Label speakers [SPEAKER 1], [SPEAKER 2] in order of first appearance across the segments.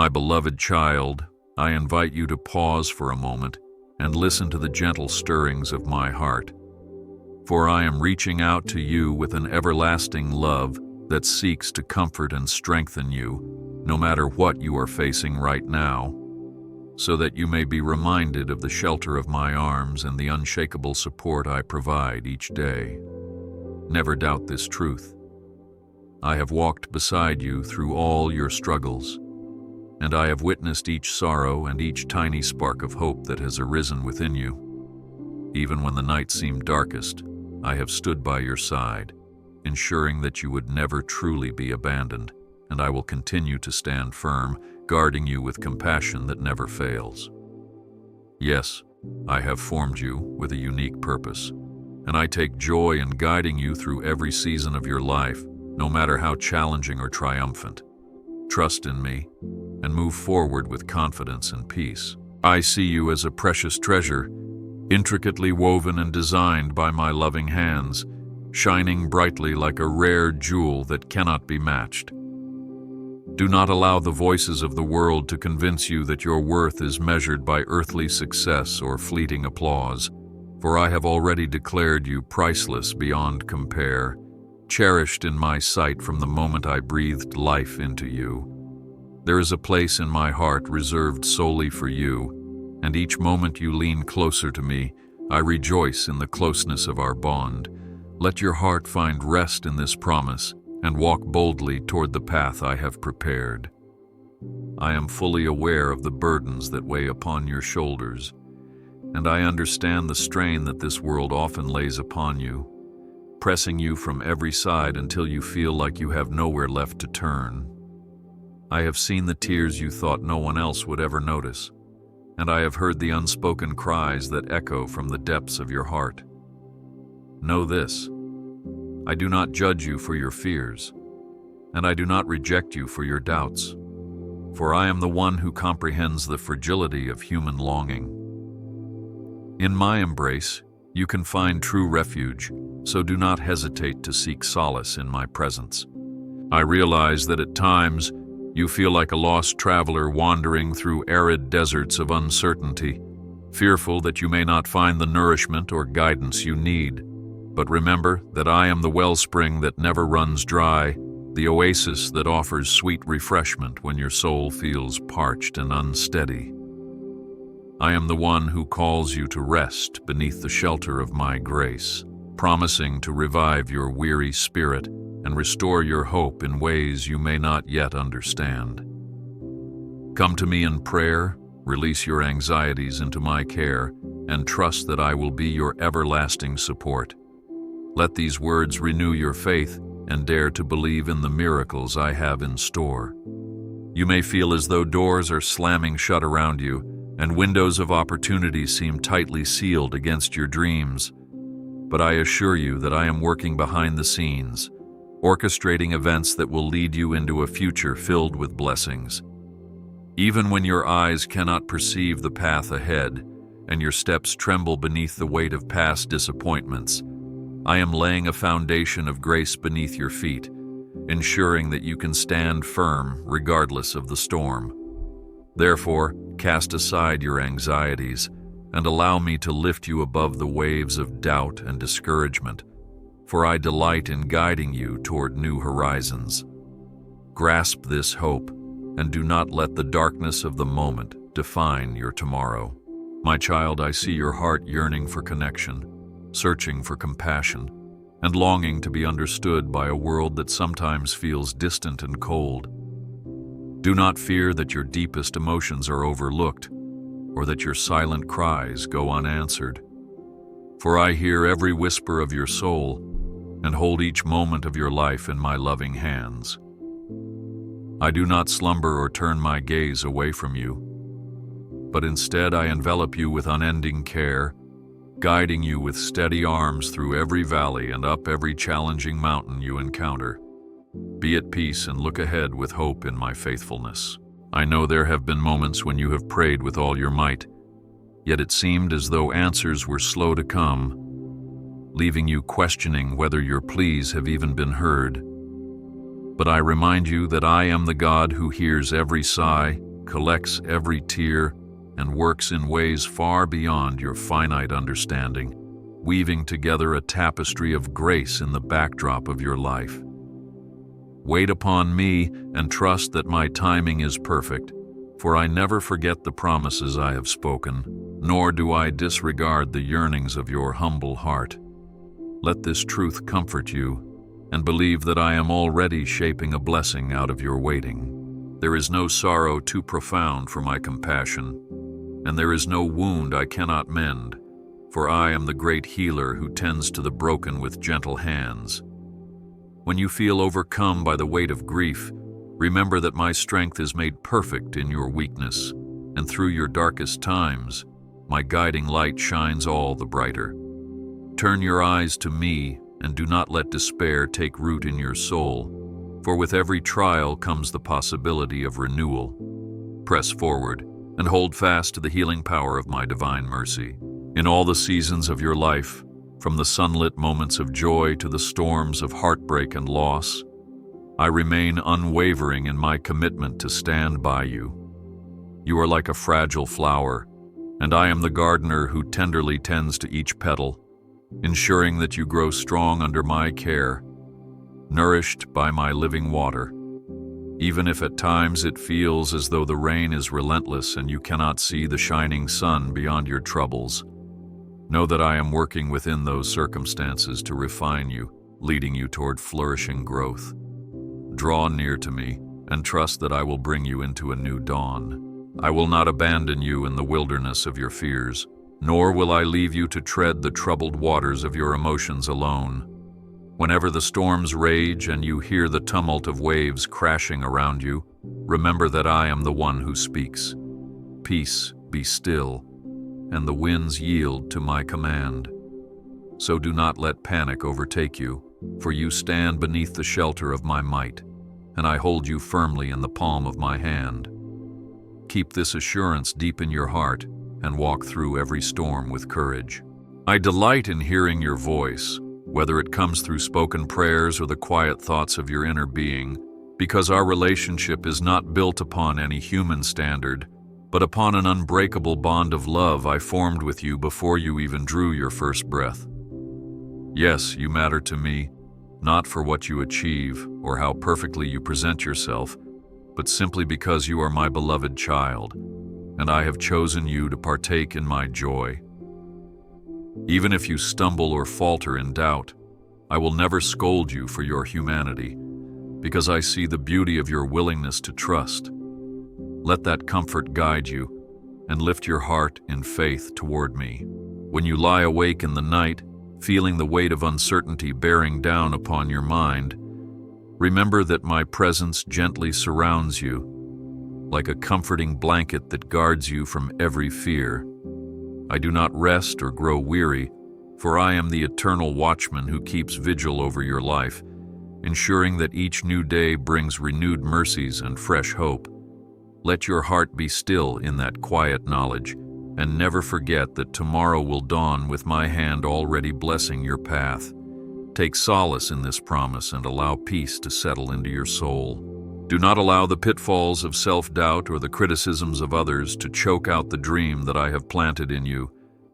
[SPEAKER 1] My beloved child, I invite you to pause for a moment and listen to the gentle stirrings of my heart. For I am reaching out to you with an everlasting love that seeks to comfort and strengthen you, no matter what you are facing right now, so that you may be reminded of the shelter of my arms and the unshakable support I provide each day. Never doubt this truth. I have walked beside you through all your struggles, and I have witnessed each sorrow and each tiny spark of hope that has arisen within you. Even when the night seemed darkest, I have stood by your side, ensuring that you would never truly be abandoned, and I will continue to stand firm, guarding you with compassion that never fails. Yes, I have formed you with a unique purpose, and I take joy in guiding you through every season of your life, no matter how challenging or triumphant. Trust in me, and move forward with confidence and peace. I see you as a precious treasure, intricately woven and designed by my loving hands, shining brightly like a rare jewel that cannot be matched. Do not allow the voices of the world to convince you that your worth is measured by earthly success or fleeting applause, for I have already declared you priceless beyond compare, cherished in my sight from the moment I breathed life into you. There is a place in my heart reserved solely for you, and each moment you lean closer to me, I rejoice in the closeness of our bond. Let your heart find rest in this promise, and walk boldly toward the path I have prepared. I am fully aware of the burdens that weigh upon your shoulders, and I understand the strain that this world often lays upon you, pressing you from every side until you feel like you have nowhere left to turn. I have seen the tears you thought no one else would ever notice, and I have heard the unspoken cries that echo from the depths of your heart. Know this: I do not judge you for your fears, and I do not reject you for your doubts, for I am the one who comprehends the fragility of human longing. In my embrace, you can find true refuge, so do not hesitate to seek solace in my presence. I realize that at times, you feel like a lost traveler wandering through arid deserts of uncertainty, fearful that you may not find the nourishment or guidance you need. But remember that I am the wellspring that never runs dry, the oasis that offers sweet refreshment when your soul feels parched and unsteady. I am the one who calls you to rest beneath the shelter of my grace, promising to revive your weary spirit and restore your hope in ways you may not yet understand. Come to me in prayer, release your anxieties into my care, and trust that I will be your everlasting support. Let these words renew your faith and dare to believe in the miracles I have in store. You may feel as though doors are slamming shut around you and windows of opportunity seem tightly sealed against your dreams, but I assure you that I am working behind the scenes, orchestrating events that will lead you into a future filled with blessings. Even when your eyes cannot perceive the path ahead and your steps tremble beneath the weight of past disappointments, I am laying a foundation of grace beneath your feet, ensuring that you can stand firm regardless of the storm. Therefore, cast aside your anxieties and allow me to lift you above the waves of doubt and discouragement, for I delight in guiding you toward new horizons. Grasp this hope and do not let the darkness of the moment define your tomorrow. My child, I see your heart yearning for connection, searching for compassion, and longing to be understood by a world that sometimes feels distant and cold. Do not fear that your deepest emotions are overlooked, or that your silent cries go unanswered. For I hear every whisper of your soul, and hold each moment of your life in my loving hands. I do not slumber or turn my gaze away from you, but instead I envelop you with unending care, guiding you with steady arms through every valley and up every challenging mountain you encounter. Be at peace and look ahead with hope in my faithfulness. I know there have been moments when you have prayed with all your might, yet it seemed as though answers were slow to come, leaving you questioning whether your pleas have even been heard. But I remind you that I am the God who hears every sigh, collects every tear, and works in ways far beyond your finite understanding, weaving together a tapestry of grace in the backdrop of your life. Wait upon me and trust that my timing is perfect, for I never forget the promises I have spoken, nor do I disregard the yearnings of your humble heart. Let this truth comfort you, and believe that I am already shaping a blessing out of your waiting. There is no sorrow too profound for my compassion, and there is no wound I cannot mend, for I am the great healer who tends to the broken with gentle hands. When you feel overcome by the weight of grief, remember that my strength is made perfect in your weakness, and through your darkest times, my guiding light shines all the brighter. Turn your eyes to me, and do not let despair take root in your soul, for with every trial comes the possibility of renewal. Press forward, and hold fast to the healing power of my divine mercy. In all the seasons of your life, from the sunlit moments of joy to the storms of heartbreak and loss, I remain unwavering in my commitment to stand by you. You are like a fragile flower, and I am the gardener who tenderly tends to each petal, ensuring that you grow strong under my care, nourished by my living water. Even if at times it feels as though the rain is relentless and you cannot see the shining sun beyond your troubles, know that I am working within those circumstances to refine you, leading you toward flourishing growth. Draw near to me and trust that I will bring you into a new dawn. I will not abandon you in the wilderness of your fears, nor will I leave you to tread the troubled waters of your emotions alone. Whenever the storms rage and you hear the tumult of waves crashing around you, remember that I am the one who speaks. Peace, be still, and the winds yield to my command. So do not let panic overtake you, for you stand beneath the shelter of my might, and I hold you firmly in the palm of my hand. Keep this assurance deep in your heart, and walk through every storm with courage. I delight in hearing your voice, whether it comes through spoken prayers or the quiet thoughts of your inner being, because our relationship is not built upon any human standard, but upon an unbreakable bond of love I formed with you before you even drew your first breath. Yes, you matter to me, not for what you achieve or how perfectly you present yourself, but simply because you are my beloved child, and I have chosen you to partake in my joy. Even if you stumble or falter in doubt, I will never scold you for your humanity, because I see the beauty of your willingness to trust. Let that comfort guide you, and lift your heart in faith toward me. When you lie awake in the night, feeling the weight of uncertainty bearing down upon your mind, remember that my presence gently surrounds you, like a comforting blanket that guards you from every fear. I do not rest or grow weary, for I am the eternal watchman who keeps vigil over your life, ensuring that each new day brings renewed mercies and fresh hope. Let your heart be still in that quiet knowledge, and never forget that tomorrow will dawn with my hand already blessing your path. Take solace in this promise and allow peace to settle into your soul. Do not allow the pitfalls of self-doubt or the criticisms of others to choke out the dream that I have planted in you,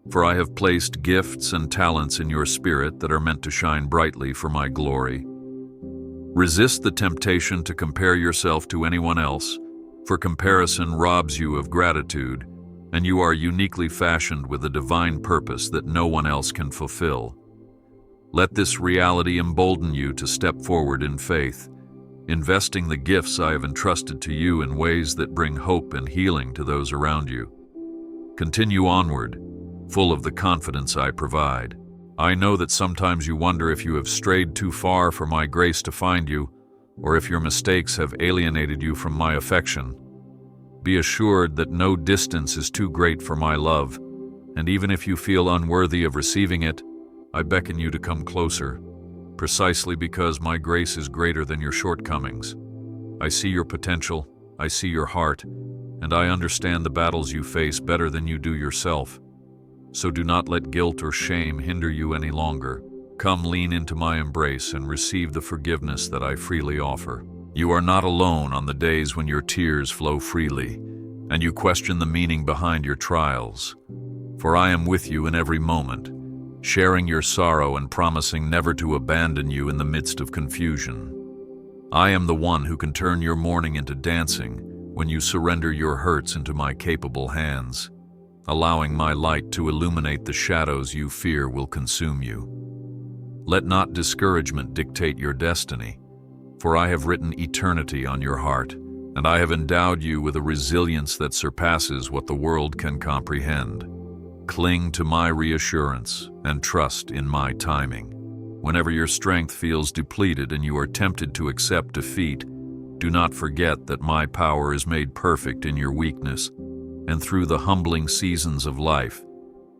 [SPEAKER 1] for I have placed gifts and talents in your spirit that are meant to shine brightly for my glory. Resist the temptation to compare yourself to anyone else, for comparison robs you of gratitude, and you are uniquely fashioned with a divine purpose that no one else can fulfill. Let this reality embolden you to step forward in faith, investing the gifts I have entrusted to you in ways that bring hope and healing to those around you. Continue onward, full of the confidence I provide. I know that sometimes you wonder if you have strayed too far for my grace to find you, or if your mistakes have alienated you from my affection. Be assured that no distance is too great for my love, and even if you feel unworthy of receiving it, I beckon you to come closer, precisely because my grace is greater than your shortcomings. I see your potential, I see your heart, and I understand the battles you face better than you do yourself. So do not let guilt or shame hinder you any longer. Come lean into my embrace and receive the forgiveness that I freely offer. You are not alone on the days when your tears flow freely, and you question the meaning behind your trials. For I am with you in every moment, sharing your sorrow and promising never to abandon you in the midst of confusion. I am the one who can turn your mourning into dancing when you surrender your hurts into my capable hands, allowing my light to illuminate the shadows you fear will consume you. Let not discouragement dictate your destiny, for I have written eternity on your heart, and I have endowed you with a resilience that surpasses what the world can comprehend. Cling to my reassurance and trust in my timing. Whenever your strength feels depleted and you are tempted to accept defeat, do not forget that my power is made perfect in your weakness, and through the humbling seasons of life,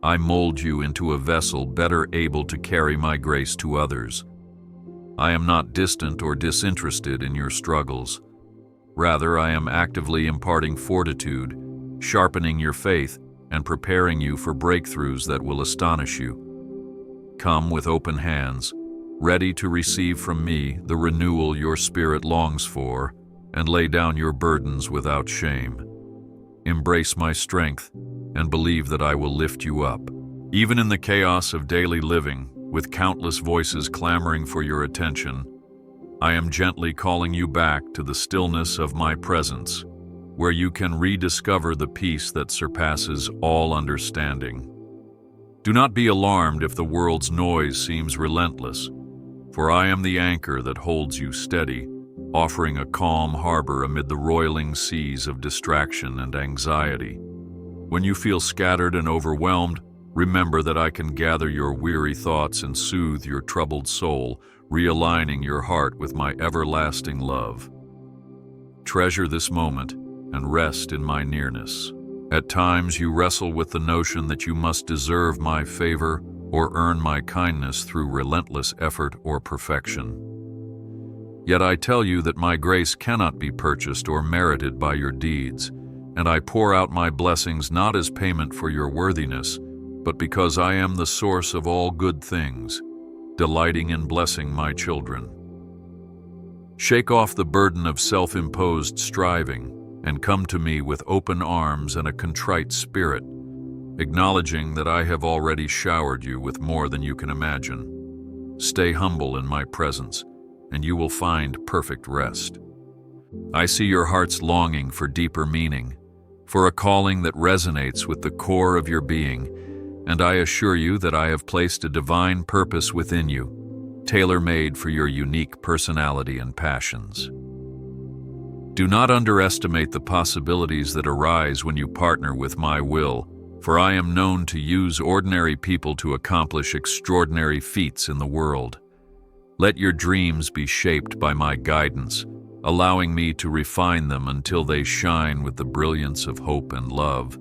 [SPEAKER 1] I mold you into a vessel better able to carry my grace to others. I am not distant or disinterested in your struggles. Rather, I am actively imparting fortitude, sharpening your faith, and preparing you for breakthroughs that will astonish you. Come with open hands, ready to receive from me the renewal your spirit longs for, and lay down your burdens without shame. Embrace my strength and believe that I will lift you up. Even in the chaos of daily living, with countless voices clamoring for your attention, I am gently calling you back to the stillness of my presence, where you can rediscover the peace that surpasses all understanding. Do not be alarmed if the world's noise seems relentless, for I am the anchor that holds you steady, offering a calm harbor amid the roiling seas of distraction and anxiety. When you feel scattered and overwhelmed, remember that I can gather your weary thoughts and soothe your troubled soul, realigning your heart with my everlasting love. Treasure this moment and rest in my nearness. At times you wrestle with the notion that you must deserve my favor or earn my kindness through relentless effort or perfection. Yet I tell you that my grace cannot be purchased or merited by your deeds, and I pour out my blessings not as payment for your worthiness, but because I am the source of all good things, delighting in blessing my children. Shake off the burden of self-imposed striving and come to me with open arms and a contrite spirit, acknowledging that I have already showered you with more than you can imagine. Stay humble in my presence, and you will find perfect rest. I see your heart's longing for deeper meaning, for a calling that resonates with the core of your being, and I assure you that I have placed a divine purpose within you, tailor-made for your unique personality and passions. Do not underestimate the possibilities that arise when you partner with my will, for I am known to use ordinary people to accomplish extraordinary feats in the world. Let your dreams be shaped by my guidance, allowing me to refine them until they shine with the brilliance of hope and love,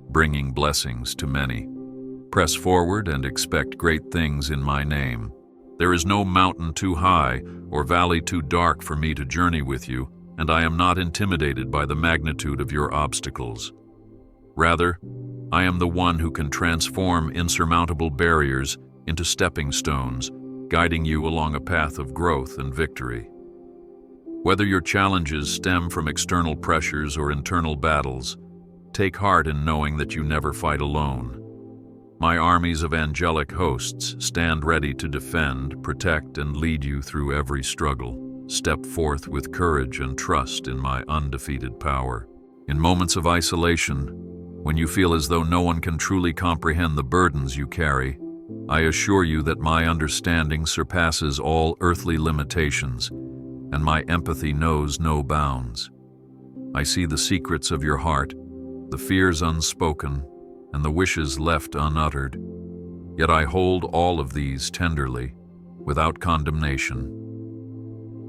[SPEAKER 1] bringing blessings to many. Press forward and expect great things in my name. There is no mountain too high or valley too dark for me to journey with you, and I am not intimidated by the magnitude of your obstacles. Rather, I am the one who can transform insurmountable barriers into stepping stones, guiding you along a path of growth and victory. Whether your challenges stem from external pressures or internal battles, take heart in knowing that you never fight alone. My armies of angelic hosts stand ready to defend, protect, and lead you through every struggle. Step forth with courage and trust in my undefeated power. In moments of isolation, when you feel as though no one can truly comprehend the burdens you carry, I assure you that my understanding surpasses all earthly limitations, and my empathy knows no bounds. I see the secrets of your heart, the fears unspoken, and the wishes left unuttered. Yet I hold all of these tenderly, without condemnation.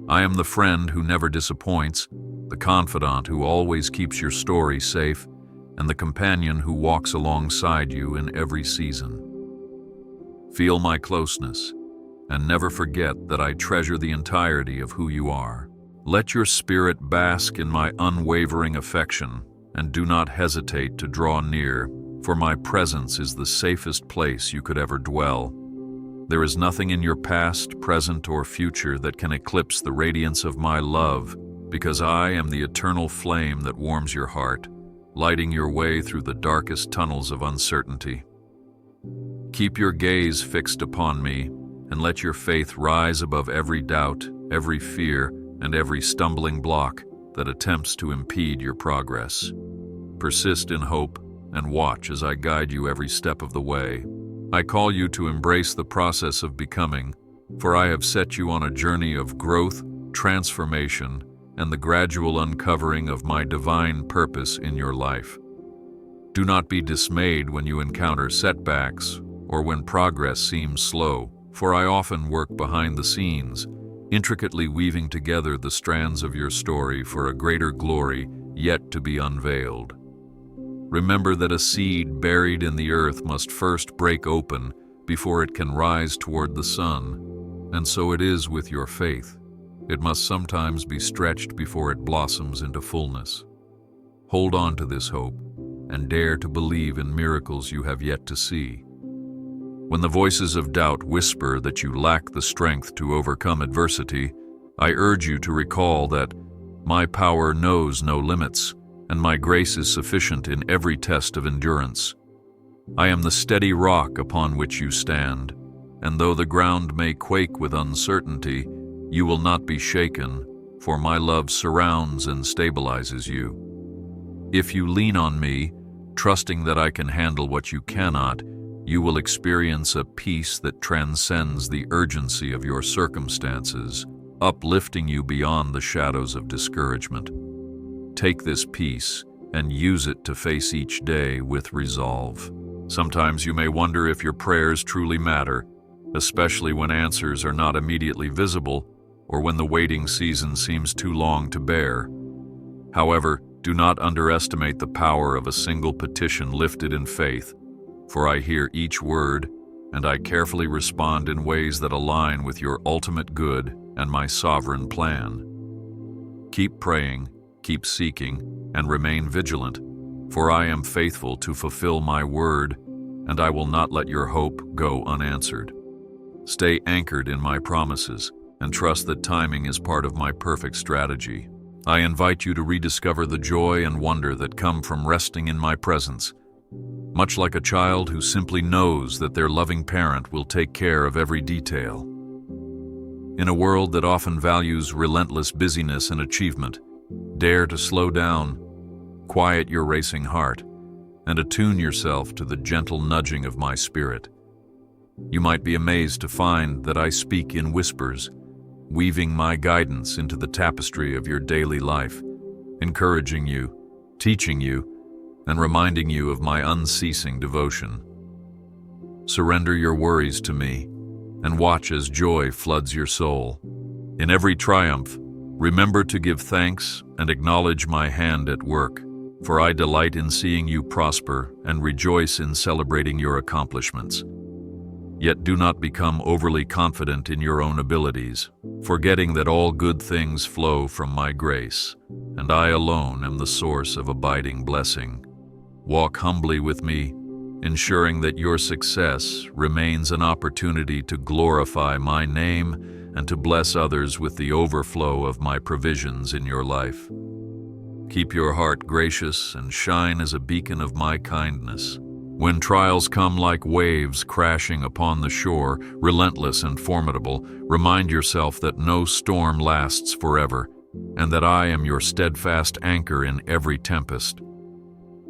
[SPEAKER 1] I am the friend who never disappoints, the confidant who always keeps your story safe, and the companion who walks alongside you in every season. Feel my closeness, and never forget that I treasure the entirety of who you are. Let your spirit bask in my unwavering affection, and do not hesitate to draw near, for my presence is the safest place you could ever dwell. There is nothing in your past, present, or future that can eclipse the radiance of my love, because I am the eternal flame that warms your heart, lighting your way through the darkest tunnels of uncertainty. Keep your gaze fixed upon me, and let your faith rise above every doubt, every fear, and every stumbling block that attempts to impede your progress. Persist in hope and watch as I guide you every step of the way. I call you to embrace the process of becoming, for I have set you on a journey of growth, transformation, and the gradual uncovering of my divine purpose in your life. Do not be dismayed when you encounter setbacks or when progress seems slow, for I often work behind the scenes, intricately weaving together the strands of your story for a greater glory yet to be unveiled. Remember that a seed buried in the earth must first break open before it can rise toward the sun, and so it is with your faith. It must sometimes be stretched before it blossoms into fullness. Hold on to this hope and dare to believe in miracles you have yet to see. When the voices of doubt whisper that you lack the strength to overcome adversity, I urge you to recall that my power knows no limits, and my grace is sufficient in every test of endurance. I am the steady rock upon which you stand, and though the ground may quake with uncertainty, you will not be shaken, for my love surrounds and stabilizes you. If you lean on me, trusting that I can handle what you cannot, you will experience a peace that transcends the urgency of your circumstances, uplifting you beyond the shadows of discouragement. Take this peace and use it to face each day with resolve. Sometimes you may wonder if your prayers truly matter, especially when answers are not immediately visible or when the waiting season seems too long to bear. However, do not underestimate the power of a single petition lifted in faith, for I hear each word, and I carefully respond in ways that align with your ultimate good and my sovereign plan. Keep praying, keep seeking, and remain vigilant, for I am faithful to fulfill my word, and I will not let your hope go unanswered. Stay anchored in my promises, and trust that timing is part of my perfect strategy. I invite you to rediscover the joy and wonder that come from resting in my presence, much like a child who simply knows that their loving parent will take care of every detail. In a world that often values relentless busyness and achievement, dare to slow down, quiet your racing heart, and attune yourself to the gentle nudging of my spirit. You might be amazed to find that I speak in whispers, weaving my guidance into the tapestry of your daily life, encouraging you, teaching you, and reminding you of my unceasing devotion. Surrender your worries to me, and watch as joy floods your soul. In every triumph, remember to give thanks and acknowledge my hand at work, for I delight in seeing you prosper and rejoice in celebrating your accomplishments. Yet do not become overly confident in your own abilities, forgetting that all good things flow from my grace, and I alone am the source of abiding blessing. Walk humbly with me, ensuring that your success remains an opportunity to glorify my name and to bless others with the overflow of my provisions in your life. Keep your heart gracious and shine as a beacon of my kindness. When trials come like waves crashing upon the shore, relentless and formidable, remind yourself that no storm lasts forever, and that I am your steadfast anchor in every tempest.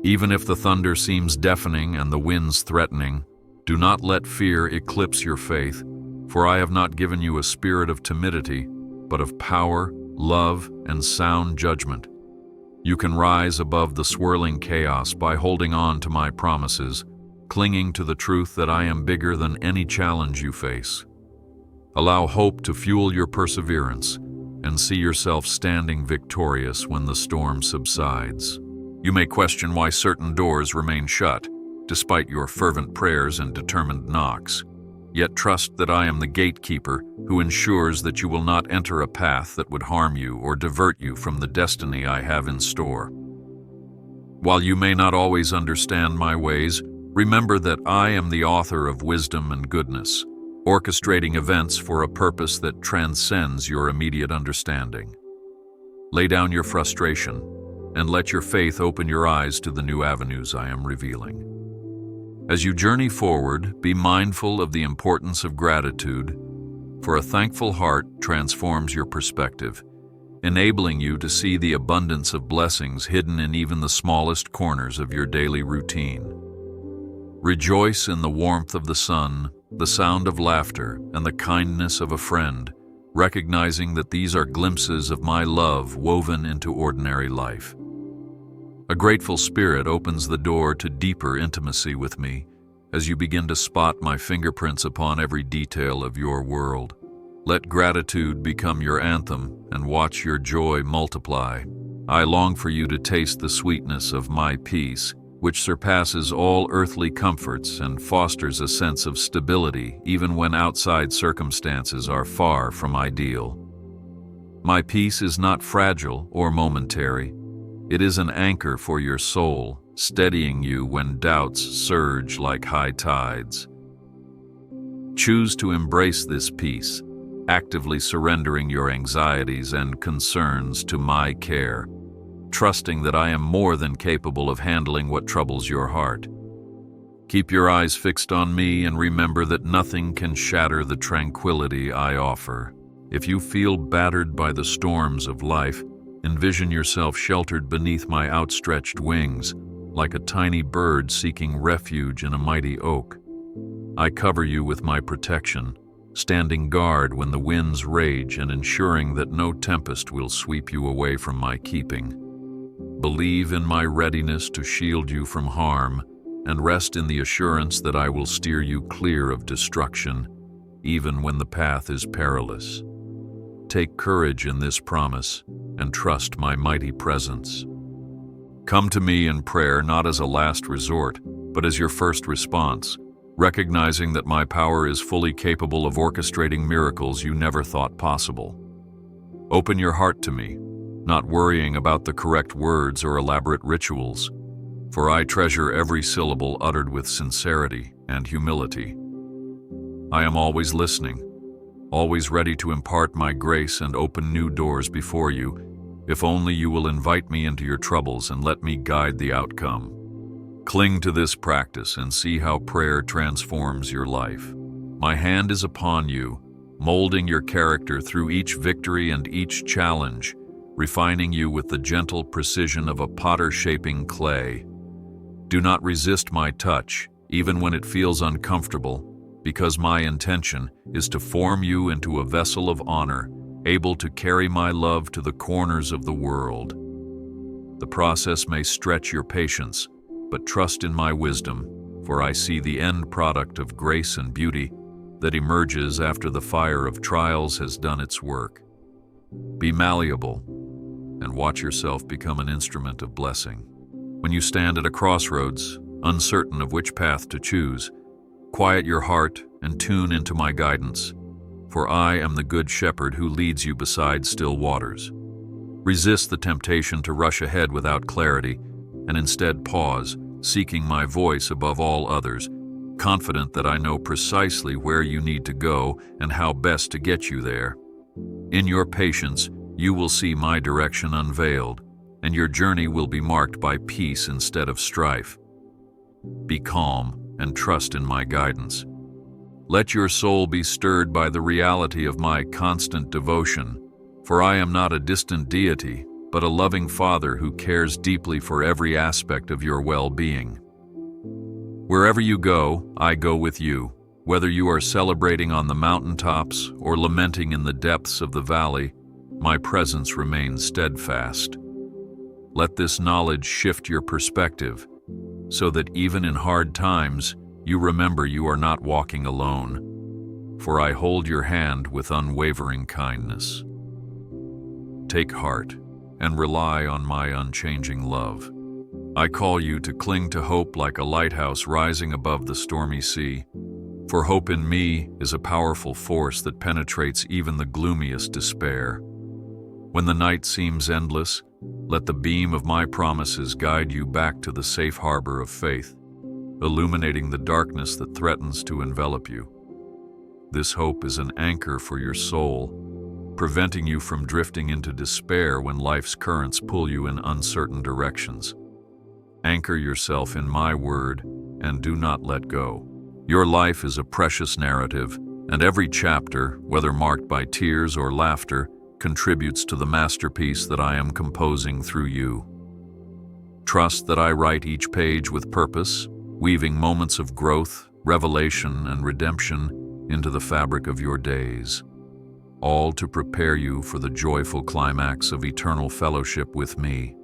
[SPEAKER 1] Even if the thunder seems deafening and the winds threatening, do not let fear eclipse your faith, for I have not given you a spirit of timidity, but of power, love, and sound judgment. You can rise above the swirling chaos by holding on to my promises, clinging to the truth that I am bigger than any challenge you face. Allow hope to fuel your perseverance, and see yourself standing victorious when the storm subsides. You may question why certain doors remain shut, despite your fervent prayers and determined knocks. Yet trust that I am the gatekeeper who ensures that you will not enter a path that would harm you or divert you from the destiny I have in store. While you may not always understand my ways, remember that I am the author of wisdom and goodness, orchestrating events for a purpose that transcends your immediate understanding. Lay down your frustration, and let your faith open your eyes to the new avenues I am revealing. As you journey forward, be mindful of the importance of gratitude, for a thankful heart transforms your perspective, enabling you to see the abundance of blessings hidden in even the smallest corners of your daily routine. Rejoice in the warmth of the sun, the sound of laughter, and the kindness of a friend, recognizing that these are glimpses of my love woven into ordinary life. A grateful spirit opens the door to deeper intimacy with me as you begin to spot my fingerprints upon every detail of your world. Let gratitude become your anthem and watch your joy multiply. I long for you to taste the sweetness of my peace, which surpasses all earthly comforts and fosters a sense of stability even when outside circumstances are far from ideal. My peace is not fragile or momentary. It is an anchor for your soul, steadying you when doubts surge like high tides. Choose to embrace this peace, actively surrendering your anxieties and concerns to my care, trusting that I am more than capable of handling what troubles your heart. Keep your eyes fixed on me and remember that nothing can shatter the tranquility I offer. If you feel battered by the storms of life, envision yourself sheltered beneath my outstretched wings, like a tiny bird seeking refuge in a mighty oak. I cover you with my protection, standing guard when the winds rage and ensuring that no tempest will sweep you away from my keeping. Believe in my readiness to shield you from harm, and rest in the assurance that I will steer you clear of destruction, even when the path is perilous. Take courage in this promise, and trust my mighty presence. Come to me in prayer not as a last resort, but as your first response, recognizing that my power is fully capable of orchestrating miracles you never thought possible. Open your heart to me, not worrying about the correct words or elaborate rituals, for I treasure every syllable uttered with sincerity and humility. I am always listening, always ready to impart my grace and open new doors before you, if only you will invite me into your troubles and let me guide the outcome. Cling to this practice and see how prayer transforms your life. My hand is upon you, molding your character through each victory and each challenge, refining you with the gentle precision of a potter shaping clay. Do not resist my touch, even when it feels uncomfortable, because my intention is to form you into a vessel of honor, able to carry my love to the corners of the world. The process may stretch your patience, but trust in my wisdom, for I see the end product of grace and beauty that emerges after the fire of trials has done its work. Be malleable, and watch yourself become an instrument of blessing. When you stand at a crossroads, uncertain of which path to choose, quiet your heart and tune into my guidance, for I am the good shepherd who leads you beside still waters. Resist the temptation to rush ahead without clarity, and instead pause, seeking my voice above all others, confident that I know precisely where you need to go and how best to get you there. In your patience, you will see my direction unveiled, and your journey will be marked by peace instead of strife. Be calm and trust in my guidance. Let your soul be stirred by the reality of my constant devotion, for I am not a distant deity, but a loving Father who cares deeply for every aspect of your well-being. Wherever you go, I go with you, whether you are celebrating on the mountaintops or lamenting in the depths of the valley. My presence remains steadfast. Let this knowledge shift your perspective, so that even in hard times, you remember you are not walking alone, for I hold your hand with unwavering kindness. Take heart and rely on my unchanging love. I call you to cling to hope like a lighthouse rising above the stormy sea, for hope in me is a powerful force that penetrates even the gloomiest despair. When the night seems endless, let the beam of my promises guide you back to the safe harbor of faith, illuminating the darkness that threatens to envelop you. This hope is an anchor for your soul, preventing you from drifting into despair when life's currents pull you in uncertain directions. Anchor yourself in my word and do not let go. Your life is a precious narrative, and every chapter, whether marked by tears or laughter, contributes to the masterpiece that I am composing through you. Trust that I write each page with purpose, weaving moments of growth, revelation, and redemption into the fabric of your days, all to prepare you for the joyful climax of eternal fellowship with me.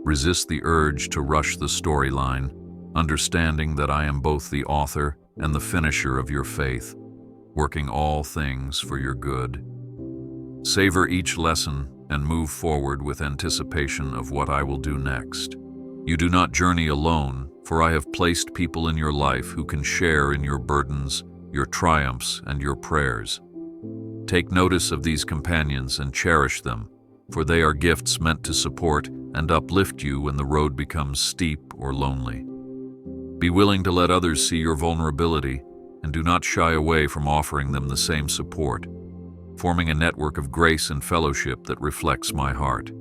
[SPEAKER 1] Resist the urge to rush the storyline, understanding that I am both the author and the finisher of your faith, working all things for your good. Savor each lesson and move forward with anticipation of what I will do next. You do not journey alone, for I have placed people in your life who can share in your burdens, your triumphs, and your prayers. Take notice of these companions and cherish them, for they are gifts meant to support and uplift you when the road becomes steep or lonely. Be willing to let others see your vulnerability, and do not shy away from offering them the same support, forming a network of grace and fellowship that reflects my heart.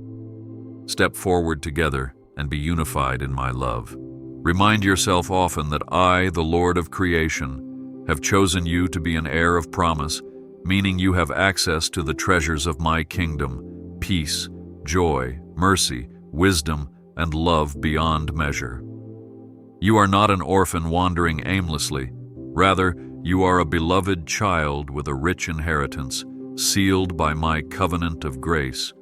[SPEAKER 1] Step forward together and be unified in my love. Remind yourself often that I, the Lord of creation, have chosen you to be an heir of promise, meaning you have access to the treasures of my kingdom, peace, joy, mercy, wisdom, and love beyond measure. You are not an orphan wandering aimlessly. Rather, you are a beloved child with a rich inheritance, sealed by my covenant of grace.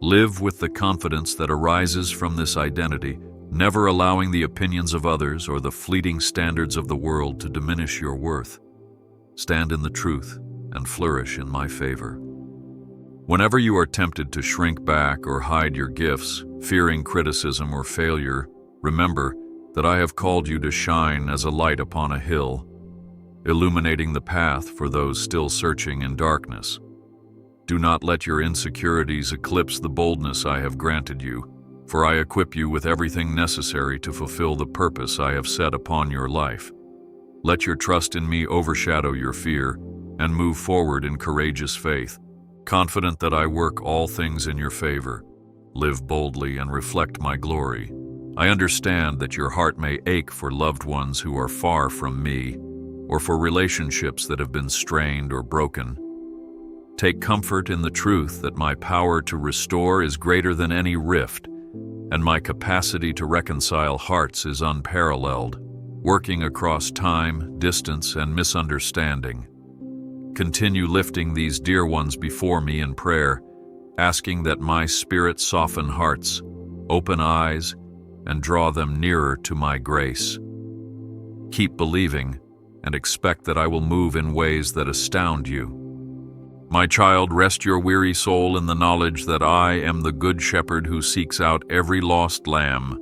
[SPEAKER 1] Live with the confidence that arises from this identity, never allowing the opinions of others or the fleeting standards of the world to diminish your worth. Stand in the truth and flourish in my favor. Whenever you are tempted to shrink back or hide your gifts, fearing criticism or failure, remember that I have called you to shine as a light upon a hill, illuminating the path for those still searching in darkness. Do not let your insecurities eclipse the boldness I have granted you, for I equip you with everything necessary to fulfill the purpose I have set upon your life. Let your trust in me overshadow your fear, and move forward in courageous faith, confident that I work all things in your favor. Live boldly and reflect my glory. I understand that your heart may ache for loved ones who are far from me, or for relationships that have been strained or broken. Take comfort in the truth that my power to restore is greater than any rift, and my capacity to reconcile hearts is unparalleled, working across time, distance, and misunderstanding. Continue lifting these dear ones before me in prayer, asking that my spirit soften hearts, open eyes, and draw them nearer to my grace. Keep believing, and expect that I will move in ways that astound you. My child, rest your weary soul in the knowledge that I am the good shepherd who seeks out every lost lamb,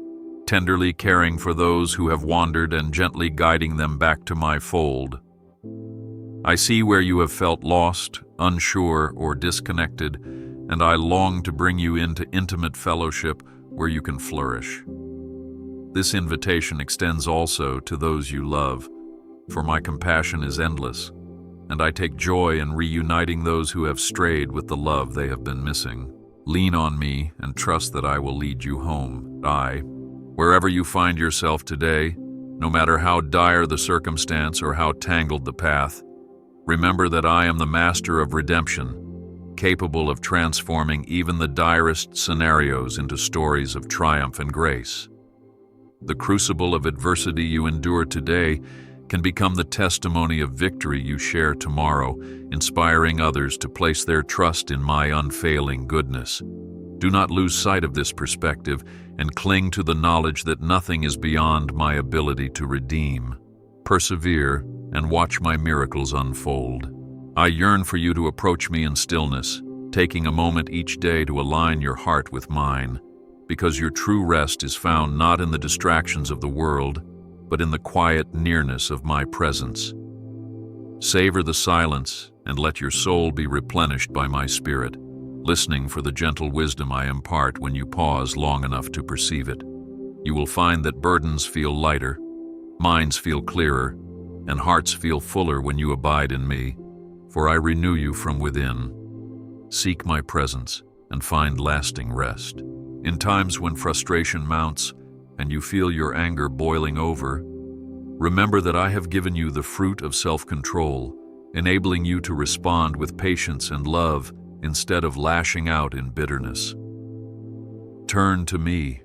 [SPEAKER 1] tenderly caring for those who have wandered and gently guiding them back to my fold. I see where you have felt lost, unsure, or disconnected, and I long to bring you into intimate fellowship where you can flourish. This invitation extends also to those you love, for my compassion is endless, and I take joy in reuniting those who have strayed with the love they have been missing. Lean on me and trust that I will lead you home. Wherever you find yourself today, no matter how dire the circumstance or how tangled the path, remember that I am the master of redemption, capable of transforming even the direst scenarios into stories of triumph and grace. The crucible of adversity you endure today can become the testimony of victory you share tomorrow, inspiring others to place their trust in my unfailing goodness. Do not lose sight of this perspective and cling to the knowledge that nothing is beyond my ability to redeem. Persevere and watch my miracles unfold. I yearn for you to approach me in stillness, taking a moment each day to align your heart with mine, because your true rest is found not in the distractions of the world, but in the quiet nearness of my presence. Savor the silence and let your soul be replenished by my spirit, listening for the gentle wisdom I impart when you pause long enough to perceive it. You will find that burdens feel lighter, minds feel clearer, and hearts feel fuller when you abide in me, for I renew you from within. Seek my presence and find lasting rest. In times when frustration mounts and you feel your anger boiling over, remember that I have given you the fruit of self-control, enabling you to respond with patience and love instead of lashing out in bitterness. Turn to me,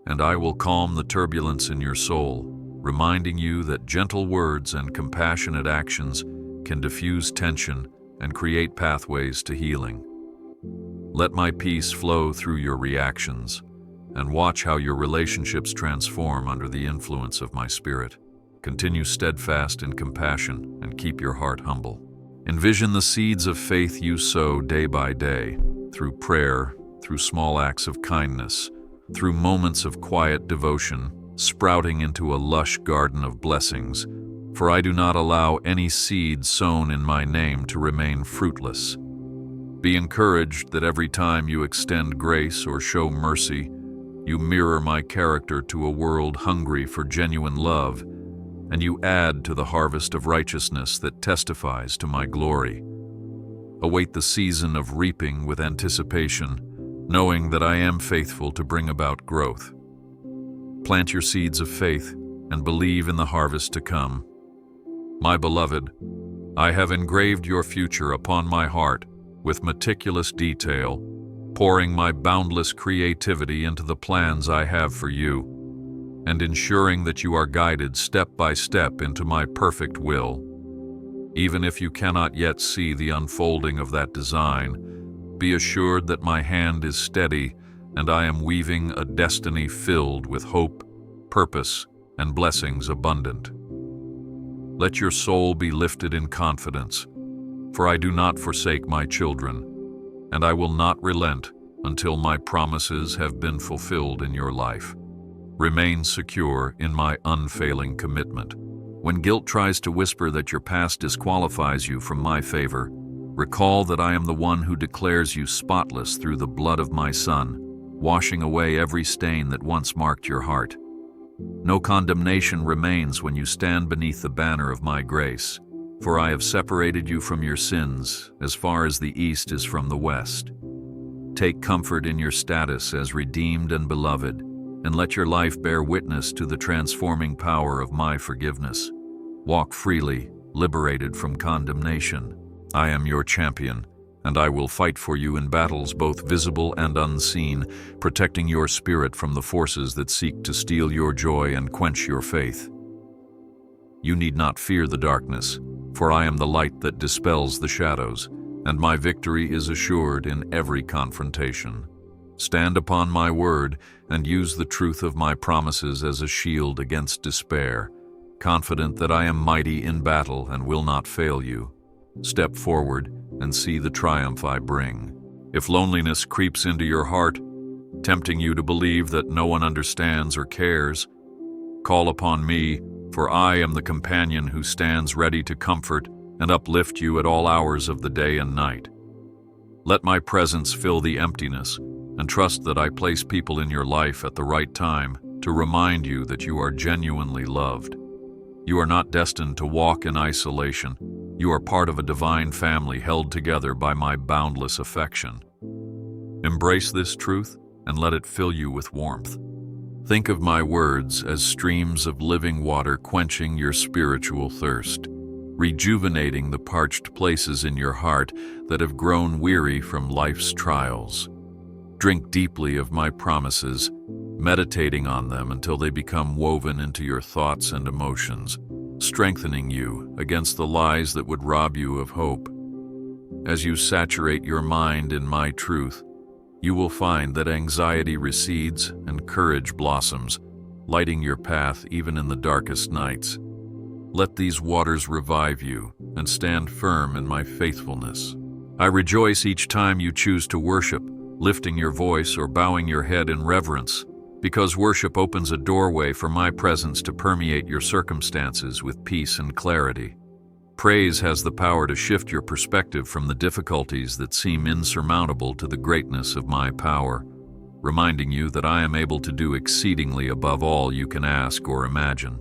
[SPEAKER 1] and I will calm the turbulence in your soul, reminding you that gentle words and compassionate actions can diffuse tension and create pathways to healing. Let my peace flow through your reactions, and watch how your relationships transform under the influence of my spirit. Continue steadfast in compassion and keep your heart humble. Envision the seeds of faith you sow day by day, through prayer, through small acts of kindness, through moments of quiet devotion, sprouting into a lush garden of blessings, for I do not allow any seed sown in my name to remain fruitless. Be encouraged that every time you extend grace or show mercy, you mirror my character to a world hungry for genuine love, and you add to the harvest of righteousness that testifies to my glory. Await the season of reaping with anticipation, knowing that I am faithful to bring about growth. Plant your seeds of faith and believe in the harvest to come. My beloved, I have engraved your future upon my heart with meticulous detail, pouring my boundless creativity into the plans I have for you, and ensuring that you are guided step by step into my perfect will. Even if you cannot yet see the unfolding of that design, be assured that my hand is steady and I am weaving a destiny filled with hope, purpose, and blessings abundant. Let your soul be lifted in confidence, for I do not forsake my children, and I will not relent until my promises have been fulfilled in your life. Remain secure in my unfailing commitment. When guilt tries to whisper that your past disqualifies you from my favor, recall that I am the one who declares you spotless through the blood of my Son, washing away every stain that once marked your heart. No condemnation remains when you stand beneath the banner of my grace, for I have separated you from your sins as far as the east is from the west. Take comfort in your status as redeemed and beloved, and let your life bear witness to the transforming power of my forgiveness. Walk freely, liberated from condemnation. I am your champion, and I will fight for you in battles both visible and unseen, protecting your spirit from the forces that seek to steal your joy and quench your faith. You need not fear the darkness, for I am the light that dispels the shadows, and my victory is assured in every confrontation. Stand upon my word and use the truth of my promises as a shield against despair, confident that I am mighty in battle and will not fail you. Step forward and see the triumph I bring. If loneliness creeps into your heart, tempting you to believe that no one understands or cares, call upon me, for I am the companion who stands ready to comfort and uplift you at all hours of the day and night. Let my presence fill the emptiness, and trust that I place people in your life at the right time to remind you that you are genuinely loved. You are not destined to walk in isolation. You are part of a divine family held together by my boundless affection. Embrace this truth and let it fill you with warmth. Think of my words as streams of living water quenching your spiritual thirst, rejuvenating the parched places in your heart that have grown weary from life's trials. Drink deeply of my promises, meditating on them until they become woven into your thoughts and emotions, strengthening you against the lies that would rob you of hope. As you saturate your mind in my truth, you will find that anxiety recedes and courage blossoms, lighting your path even in the darkest nights. Let these waters revive you and stand firm in my faithfulness. I rejoice each time you choose to worship, lifting your voice or bowing your head in reverence, because worship opens a doorway for my presence to permeate your circumstances with peace and clarity. Praise has the power to shift your perspective from the difficulties that seem insurmountable to the greatness of my power, reminding you that I am able to do exceedingly above all you can ask or imagine.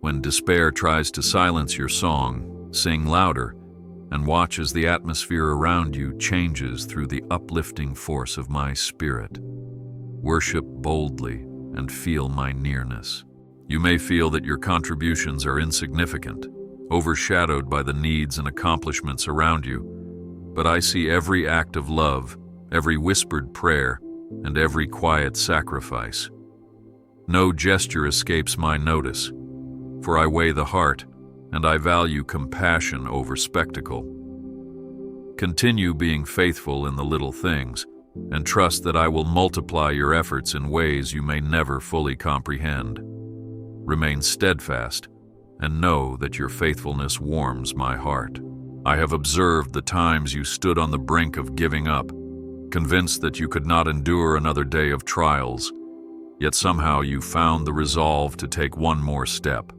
[SPEAKER 1] When despair tries to silence your song, sing louder, and watch as the atmosphere around you changes through the uplifting force of my spirit. Worship boldly and feel my nearness. You may feel that your contributions are insignificant, overshadowed by the needs and accomplishments around you, but I see every act of love, every whispered prayer, and every quiet sacrifice. No gesture escapes my notice, for I weigh the heart, and I value compassion over spectacle. Continue being faithful in the little things, and trust that I will multiply your efforts in ways you may never fully comprehend. Remain steadfast, and know that your faithfulness warms my heart. I have observed the times you stood on the brink of giving up, convinced that you could not endure another day of trials, yet somehow you found the resolve to take one more step.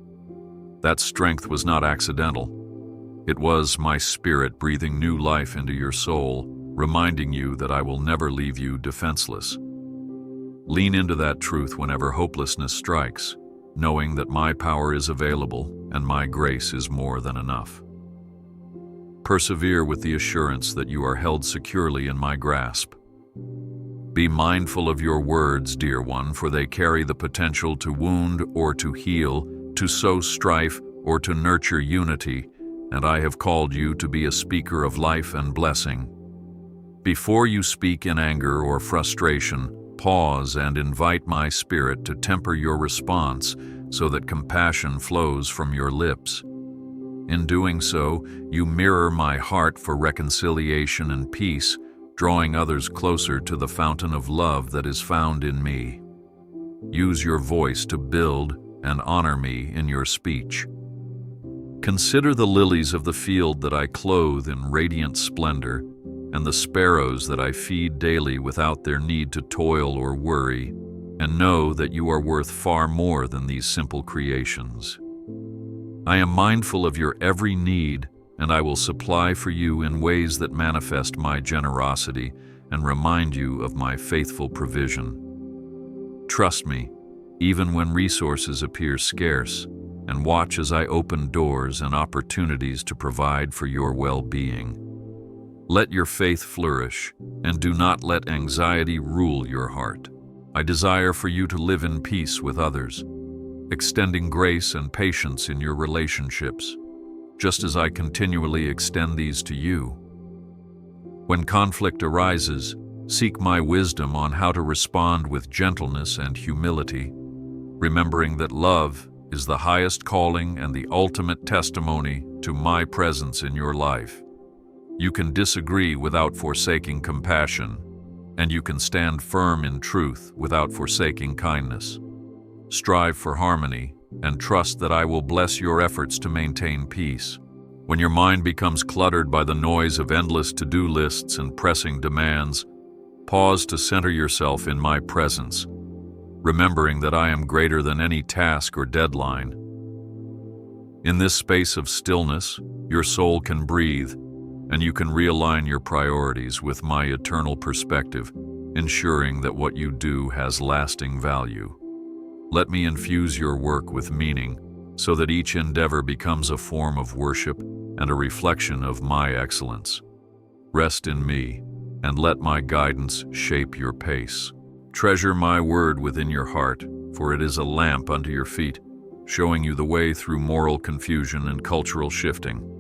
[SPEAKER 1] That strength was not accidental. It was my spirit breathing new life into your soul, reminding you that I will never leave you defenseless. Lean into that truth whenever hopelessness strikes, knowing that my power is available and my grace is more than enough. Persevere with the assurance that you are held securely in my grasp. Be mindful of your words, dear one, for they carry the potential to wound or to heal, to sow strife or to nurture unity, and I have called you to be a speaker of life and blessing. Before you speak in anger or frustration, pause and invite my spirit to temper your response so that compassion flows from your lips. In doing so, you mirror my heart for reconciliation and peace, drawing others closer to the fountain of love that is found in me. Use your voice to build and honor me in your speech. Consider the lilies of the field that I clothe in radiant splendor, and the sparrows that I feed daily without their need to toil or worry, and know that you are worth far more than these simple creations. I am mindful of your every need, and I will supply for you in ways that manifest my generosity and remind you of my faithful provision. Trust me, even when resources appear scarce, and watch as I open doors and opportunities to provide for your well-being. Let your faith flourish, and do not let anxiety rule your heart. I desire for you to live in peace with others, extending grace and patience in your relationships, just as I continually extend these to you. When conflict arises, seek my wisdom on how to respond with gentleness and humility, remembering that love is the highest calling and the ultimate testimony to my presence in your life. You can disagree without forsaking compassion, and you can stand firm in truth without forsaking kindness. Strive for harmony and trust that I will bless your efforts to maintain peace. When your mind becomes cluttered by the noise of endless to-do lists and pressing demands, pause to center yourself in my presence, remembering that I am greater than any task or deadline. In this space of stillness, your soul can breathe, and you can realign your priorities with my eternal perspective, ensuring that what you do has lasting value. Let me infuse your work with meaning, so that each endeavor becomes a form of worship and a reflection of my excellence. Rest in me, and let my guidance shape your pace. Treasure my word within your heart, for it is a lamp unto your feet, showing you the way through moral confusion and cultural shifting.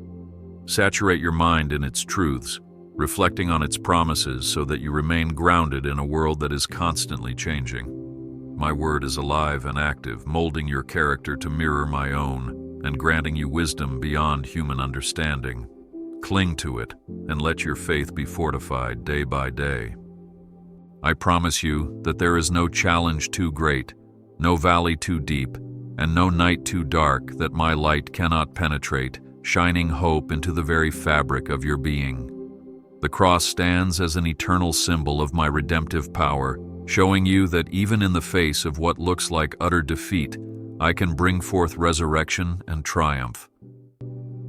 [SPEAKER 1] Saturate your mind in its truths, reflecting on its promises so that you remain grounded in a world that is constantly changing. My word is alive and active, molding your character to mirror my own and granting you wisdom beyond human understanding. Cling to it and let your faith be fortified day by day. I promise you that there is no challenge too great, no valley too deep, and no night too dark that my light cannot penetrate, shining hope into the very fabric of your being. The cross stands as an eternal symbol of my redemptive power, showing you that even in the face of what looks like utter defeat, I can bring forth resurrection and triumph.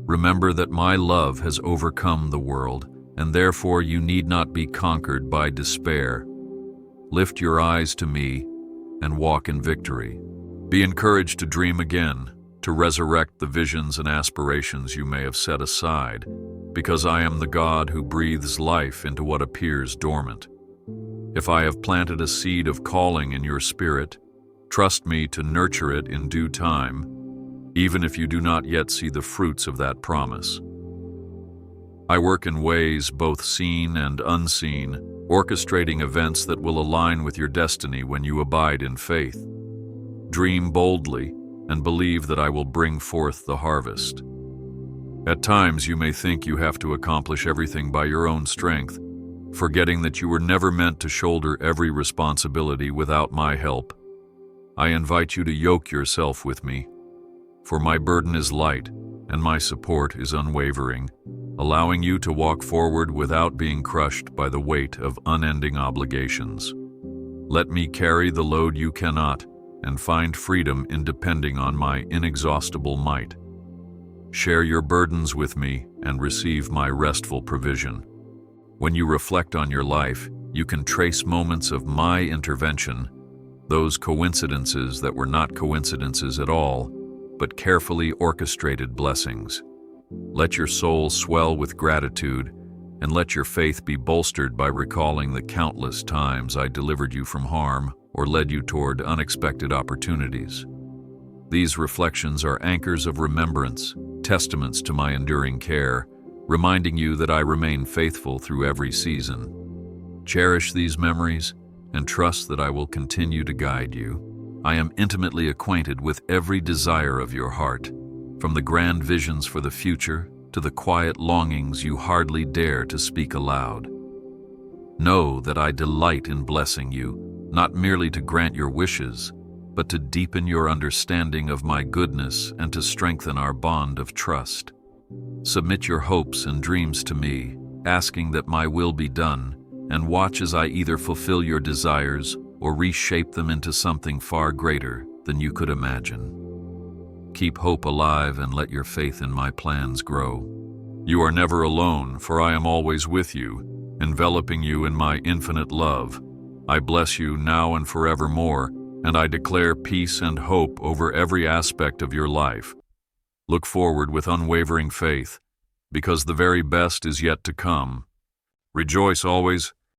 [SPEAKER 1] Remember that my love has overcome the world, and therefore you need not be conquered by despair. Lift your eyes to me and walk in victory. Be encouraged to dream again, to resurrect the visions and aspirations you may have set aside, because I am the God who breathes life into what appears dormant. If I have planted a seed of calling in your spirit, trust me to nurture it in due time, even if you do not yet see the fruits of that promise. I work in ways both seen and unseen, orchestrating events that will align with your destiny when you abide in faith. Dream boldly and believe that I will bring forth the harvest. At times you may think you have to accomplish everything by your own strength, forgetting that you were never meant to shoulder every responsibility without my help. I invite you to yoke yourself with me, for my burden is light and my support is unwavering, allowing you to walk forward without being crushed by the weight of unending obligations. Let me carry the load you cannot, and find freedom in depending on my inexhaustible might. Share your burdens with me and receive my restful provision. When you reflect on your life, you can trace moments of my intervention, those coincidences that were not coincidences at all, but carefully orchestrated blessings. Let your soul swell with gratitude, and let your faith be bolstered by recalling the countless times I delivered you from harm or led you toward unexpected opportunities. These reflections are anchors of remembrance, testaments to my enduring care, reminding you that I remain faithful through every season. Cherish these memories and trust that I will continue to guide you. I am intimately acquainted with every desire of your heart, from the grand visions for the future to the quiet longings you hardly dare to speak aloud. Know that I delight in blessing you, not merely to grant your wishes, but to deepen your understanding of my goodness and to strengthen our bond of trust. Submit your hopes and dreams to me, asking that my will be done, and watch as I either fulfill your desires or reshape them into something far greater than you could imagine. Keep hope alive and let your faith in my plans grow. You are never alone, for I am always with you, enveloping you in my infinite love. I bless you now and forevermore, and I declare peace and hope over every aspect of your life. Look forward with unwavering faith, because the very best is yet to come. Rejoice always,